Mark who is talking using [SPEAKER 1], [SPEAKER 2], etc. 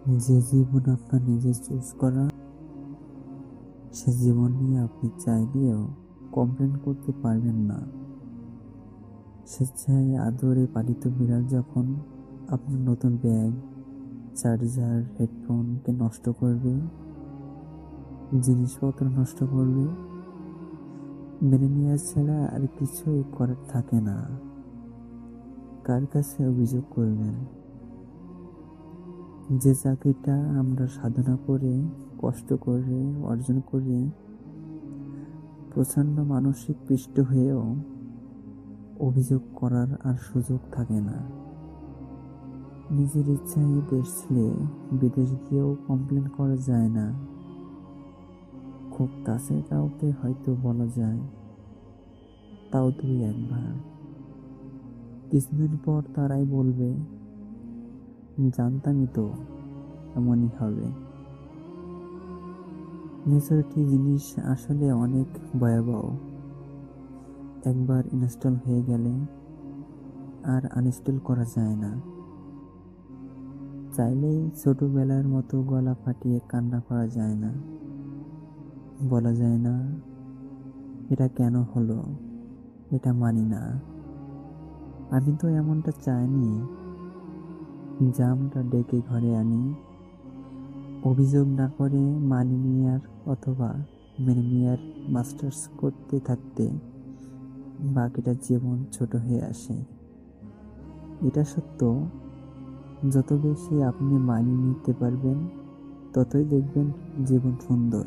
[SPEAKER 1] যে জীবন আপনার নিজের চুজ করা, সে জীবন নিয়ে আপনি চাইলেও কমপ্লেন করতে পারবেন না। স্বেচ্ছায় আদরে পালিত বিড়াল যখন আপনার নতুন ব্যাগ, চার্জার, হেডফোনকে নষ্ট করবে, জিনিসপত্র নষ্ট করবে, মেনে নেওয়া ছাড়া আর কিছুই করার থাকে না। কার কাছে অভিযোগ করবেন? যে চাকরিটা আমরা সাধনা করে, কষ্ট করে অর্জন করি, প্রচন্ড মানসিক পিষ্ট হয়েও অভিযোগ করার আর সুযোগ থাকে না। নিজের ইচ্ছায় দেশ ছেড়ে বিদেশ গিয়েও কমপ্লেন করা যায় না। খুব কাছের কাউকে হয়তো বলা যায়, তাও দুই একবার। কিছুদিন পর তারাই বলবে, জানতামই তো এমনই হবে। মেজরিটি জিনিস আসলে অনেক ভয়াবহ। একবার ইনস্টল হয়ে গেলে আর আনইনস্টল করা যায় না। চাইলেই ছোটবেলার মতো গলা ফাটিয়ে কান্না করা যায় না। বলা যায় না, এটা কেন হলো, এটা মানি না, আমি তো এমনটা চাইনি। জামটা ডেকে ঘরে আনি, অভিযোগ না করে মানি নেয়ার অথবা মেনে নেয়ার মাস্টার্স করতে থাকতে বাকিটা জীবন ছোট হয়ে আসে। এটা সত্য, যত বেশি আপনি মানিয়ে নিতে পারবেন, ততই দেখবেন জীবন সুন্দর।